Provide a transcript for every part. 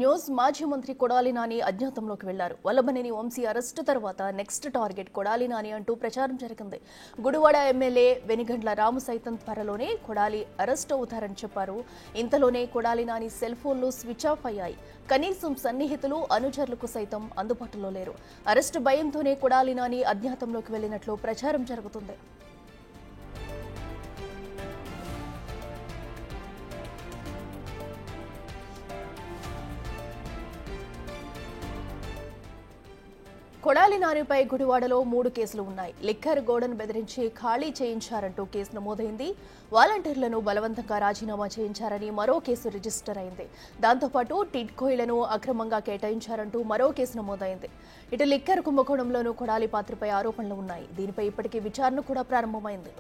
News మాజీ మంత్రి కొడాలి నాని అజ్ఞాతంలోకి వెళ్లారు. వల్లభనేని వంశీ అరెస్టు తర్వాత నెక్స్ట్ టార్గెట్ కొడాలి నాని అంటూ ప్రచారం జరిగింది. గుడివాడ ఎమ్మెల్యే వెనిగండ్ల రాము సైతం త్వరలోనే కొడాలి అరెస్ట్ అవుతారని చెప్పారు. ఇంతలోనే కొడాలి నాని సెల్ ఫోన్లు స్విచ్ ఆఫ్ అయ్యాయి. కనీసం సన్నిహితులు అనుచరులకు సైతం అందుబాటులో లేరు. అరెస్టు భయంతోనే కొడాలి నాని అజ్ఞాతంలోకి వెళ్లినట్లు ప్రచారం జరుగుతుంది. కొడాలి నానిపై గుడివాడలో 3 కేసులు ఉన్నాయి. లిక్కర్ గోడను బెదిరించి ఖాళీ చేయించారంటూ కేసు నమోదైంది. వాలంటీర్లను బలవంతంగా రాజీనామా చేయించారని మరో కేసు రిజిస్టర్ అయింది. దాంతోపాటు టిడ్కోయిలను అక్రమంగా కేటాయించారంటూ మరో కేసు నమోదైంది. ఇటు లిక్కర్ కుంభకోణంలోనూ కొడాలి పాత్రపై ఆరోపణలు ఉన్నాయి. దీనిపై ఇప్పటికే విచారణ కూడా ప్రారంభమైంది.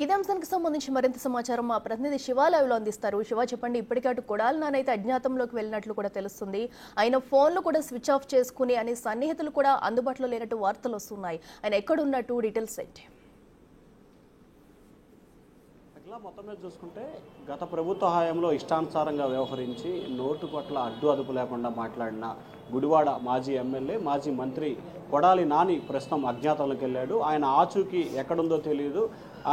ఇదే అంశానికి సంబంధించి మరింత సమాచారం మా ప్రతినిధి శివ లైవ్లో అందిస్తారు. శివ, చెప్పండి. ఇప్పటికే అటు కొడాలి నాని అయితే అజ్ఞాతంలోకి వెళ్ళినట్లు కూడా తెలుస్తుంది. ఆయన ఫోన్లు కూడా స్విచ్ ఆఫ్ చేసుకుని అనే సన్నిహితులు కూడా అందుబాటులో లేనట్టు వార్తలు వస్తున్నాయి. ఆయన ఎక్కడున్నట్టు డీటెయిల్స్ ఏంటి? మొత్తం మీద చూసుకుంటే గత ప్రభుత్వ హయాంలో ఇష్టానుసారంగా వ్యవహరించి నోటు పట్ల అడ్డు అదుపు లేకుండా మాట్లాడిన గుడివాడ మాజీ ఎమ్మెల్యే మాజీ మంత్రి కొడాలి నాని ప్రస్తుతం అజ్ఞాతంలోకి వెళ్ళాడు. ఆయన ఆచూకీ ఎక్కడుందో తెలియదు.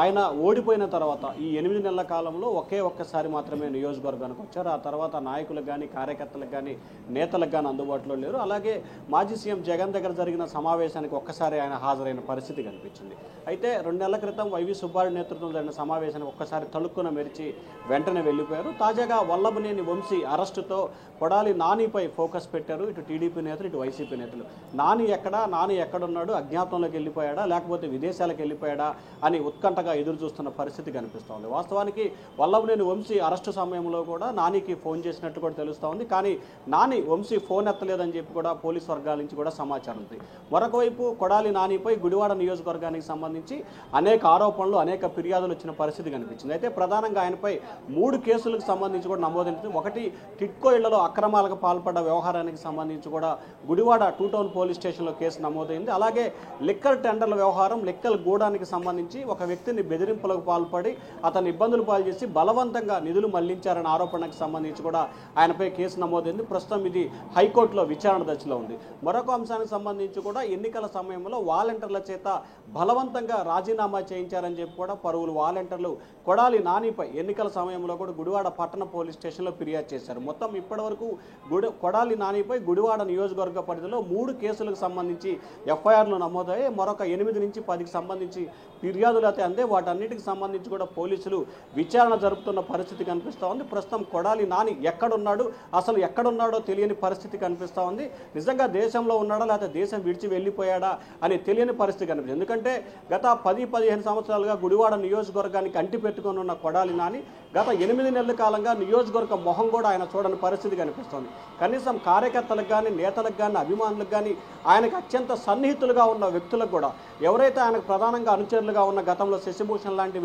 ఆయన ఓడిపోయిన తర్వాత ఈ 8 నెలల కాలంలో ఒక్కసారి మాత్రమే నియోజకవర్గానికి వచ్చారు. ఆ తర్వాత నాయకులకు కానీ కార్యకర్తలకు కానీ నేతలకు కానీ అందుబాటులో లేరు. అలాగే మాజీ సీఎం జగన్ దగ్గర జరిగిన సమావేశానికి ఒక్కసారి ఆయన హాజరైన పరిస్థితి కనిపించింది. అయితే 2 నెలల క్రితం వైవి సుబ్బారెడ్డి నేతృత్వంలో జరిగిన సమావేశానికి ఒక్కసారి తలుక్కున మెరిచి వెంటనే వెళ్ళిపోయారు. తాజాగా వల్లభనేని వంశీ అరెస్టుతో కొడాలి నానిపై ఫోకస్ పెట్టారు. ఇటు టీడీపీ నేతలు, ఇటు వైసీపీ నేతలు. నాని ఎక్కడున్నాడు, అజ్ఞాతంలోకి వెళ్ళిపోయాడా లేకపోతే విదేశాలకు వెళ్ళిపోయాడా అని ఉత్కంఠగా ఎదురు చూస్తున్న పరిస్థితి కనిపిస్తోంది. వాస్తవానికి వల్లభనేని వంశీ అరెస్టు సమయంలో కూడా నానికి ఫోన్ చేసినట్టు కూడా తెలుస్తోంది. కానీ నాని వంశీ ఫోన్ ఎత్తలేదని చెప్పి కూడా పోలీసు వర్గాల నుంచి కూడా సమాచారం ఉంది. మరొక వైపు కొడాలి నానిపై గుడివాడ నియోజకవర్గానికి సంబంధించి అనేక ఆరోపణలు, అనేక ఫిర్యాదులు వచ్చిన పరిస్థితి కనిపించింది. అయితే ప్రధానంగా ఆయనపై 3 కేసులకు సంబంధించి కూడా నమోదైంది. ఒకటి టిడ్కో ఇళ్లలో అక్రమాలకు పాల్పడ్డ వ్యవహారానికి సంబంధించి కూడా గుడివాడ 2 టౌన్ పోలీస్ స్టేషన్లో కేసు నమోదైంది. అలాగే లిక్కర్ టెండర్ల వ్యవహారం, లిక్కర్ గూడానికి సంబంధించి ఒక వ్యక్తిని బెదిరింపులకు పాల్పడి అతను ఇబ్బందులు పాలు చేసి బలవంతంగా నిధులు మళ్లించారనే ఆరోపణకు సంబంధించి కూడా ఆయనపై కేసు నమోదైంది. ప్రస్తుతం ఇది హైకోర్టులో విచారణ దశలో ఉంది. మరొక అంశానికి సంబంధించి కూడా ఎన్నికల సమయంలో వాలంటీర్ల చేత బలవంతంగా రాజీనామా చేయించారని చెప్పి కూడా పలువురు వాలంటీర్లు కొడాలి నానిపై ఎన్నికల సమయంలో కూడా గుడివాడ పట్టణ పోలీస్ స్టేషన్లో ఫిర్యాదు చేశారు. మొత్తం ఇప్పటివరకు కొడాలి నానిపై గుడివాడ నియోజకవర్గ పరిధిలో 3 కేసులకు సంబంధించి ఎఫ్ఐఆర్లు నమోదయ్యాయి. మరొక 8 నుంచి 10కి సంబంధించి ఫిర్యాదులు అయితే అందే. వాటన్నిటికి సంబంధించి కూడా పోలీసులు విచారణ జరుపుతున్న పరిస్థితి కనిపిస్తూ ఉంది. ప్రస్తుతం కొడాలి నాని ఎక్కడున్నాడు, అసలు ఎక్కడున్నాడో తెలియని పరిస్థితి కనిపిస్తూ ఉంది. నిజంగా దేశంలో ఉన్నాడా లేకపోతే దేశం విడిచి వెళ్ళిపోయాడా అని తెలియని పరిస్థితి కనిపిస్తుంది. ఎందుకంటే గత 10-15 సంవత్సరాలుగా గుడివాడ నియోజకవర్గానికి అంటి పెట్టుకొని ఉన్న కొడాలి నాని గత 8 నెలల కాలంగా నియోజకవర్గ మొహం కూడా ఆయన చూడని పరిస్థితి కనిపిస్తోంది. కనీసం కార్యకర్తలకు కానీ, నేతలకు కానీ, అభిమానులకు కానీ, ఆయనకు అత్యంత సన్నిహితులుగా ఉన్న వ్యక్తులకు కూడా, ఎవరైతే ఆయనకు ప్రధానంగా అనుచరులుగా ఉన్న గతంలో శశిభూషణ్ లాంటి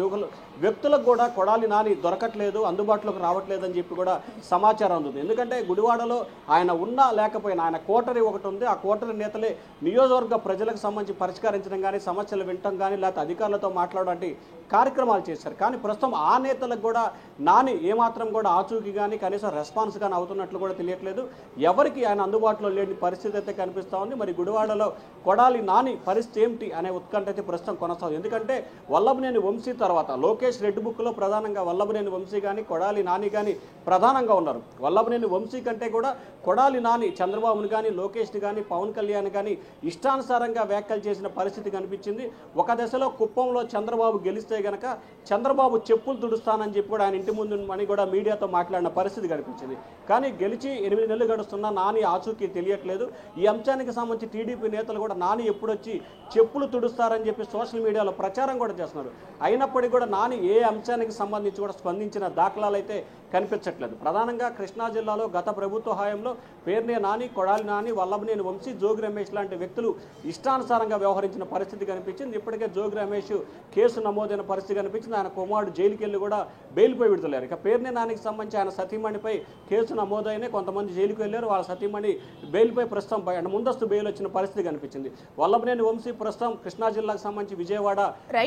వ్యక్తులకు కూడా కొడాలి నాని దొరకట్లేదు, అందుబాటులోకి రావట్లేదు అని చెప్పి కూడా సమాచారం ఉంది. ఎందుకంటే గుడివాడలో ఆయన ఉన్నా లేకపోయినా ఆయన కోటరీ ఒకటి ఉంది. ఆ కోటరీ నేతలే నియోజకవర్గ ప్రజలకు సంబంధించి పరిష్కరించడం కానీ, సమస్యలు వినటం కానీ, లేకపోతే అధికారులతో మాట్లాడడానికి కార్యక్రమాలు చేశారు. కానీ ప్రస్తుతం ఆ నేతలకు కూడా నాని ఏమాత్రం కూడా ఆచూకీ కానీ కనీసం రెస్పాన్స్ కానీ అవుతున్నట్లు కూడా తెలియట్లేదు. ఎవరికి ఆయన అందుబాటులో లేని పరిస్థితి అయితే కనిపిస్తూ ఉంది. మరి గుడివాడలో కొడాలి నాని పరిస్థితి ఏమిటి అనే ఉత్కంఠ అయితే ప్రస్తుతం కొనసాగుతుంది. ఎందుకంటే వల్లభనేని వంశీ తర్వాత లోకేష్ రెడ్ బుక్లో ప్రధానంగా వల్లభనేని వంశీ కానీ కొడాలి నాని కానీ ప్రధానంగా ఉన్నారు. వల్లభనేని వంశీ కంటే కూడా కొడాలి నాని చంద్రబాబుని కానీ, లోకేష్ని కానీ, పవన్ కళ్యాణ్ కానీ ఇష్టానుసారంగా వ్యాఖ్యలు చేసిన పరిస్థితి కనిపించింది. ఒక దశలో కుప్పంలో చంద్రబాబు గెలిస్తే గనక చంద్రబాబు చెప్పులు తుడుస్తానని చెప్పి కూడా ఆయన ఇంటి ముందు అని కూడా మీడియాతో మాట్లాడిన పరిస్థితి కనిపించింది. కానీ గెలిచి 8 నెలలు గడుస్తున్న నాని ఆచూకీ ఆచూకీ తెలియట్లేదు. ఈ అంశానికి సంబంధించి టీడీపీ నేతలు కూడా నాని ఎప్పుడొచ్చి చెప్పులు తుడుస్తారని చెప్పి సోషల్ మీడియాలో ప్రచారం కూడా చేస్తున్నారు. అయినప్పటికీ కూడా నాని ఏ అంశానికి సంబంధించి కూడా స్పందించిన దాఖలాలు అయితే కనిపించట్లేదు. ప్రధానంగా కృష్ణా జిల్లాలో గత ప్రభుత్వ హయాంలో పేర్నే నాని, కొడాలి నాని, వల్లభనేని వంశీ, జోగి రమేష్ లాంటి వ్యక్తులు ఇష్టానుసారంగా వ్యవహరించిన పరిస్థితి కనిపించింది. ఇప్పటికే జోగి రమేష్ కేసు నమోదైన పరిస్థితి కనిపించింది. ఆయన కుమారుడు జైలుకి వెళ్ళి కూడా బెయిల్పై విడుదలయ్యారు. ఇక పేర్నే నానికి సంబంధించి ఆయన సతీమణిపై కేసు నమోదైన కొంతమంది జైలుకి వెళ్ళారు. వాళ్ళ సతీమణి బెయిల్పై ప్రస్తుతం ముందస్తు బెయిల్ వచ్చిన పరిస్థితి కనిపించింది. వల్లభనేని వంశీ ప్రస్తుతం కృష్ణా జిల్లాకు సంబంధించి విజయవాడ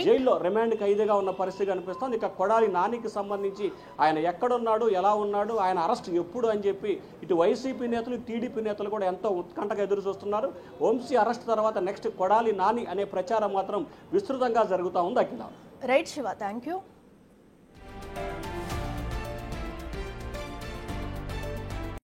జైల్లో రిమాండ్ ఖైదీగా ఉన్న పరిస్థితి కనిపిస్తుంది. ఇక కొడాలి నానికి సంబంధించి ఆయన ఎక్కడున్నాడు, ఎలా ఉన్నాడు, ఆయన అరెస్ట్ ఎప్పుడు అని చెప్పి ఇటు వైసీపీ నేతలు, టీడీపీ నేతలు కూడా ఎంతో ఉత్కంఠగా ఎదురు చూస్తున్నారు. వంశీ అరెస్ట్ తర్వాత నెక్స్ట్ కొడాలి నాని అనే ప్రచారం మాత్రం విస్తృతంగా జరుగుతూ ఉంది. Akhila. Right Shiva, thank you.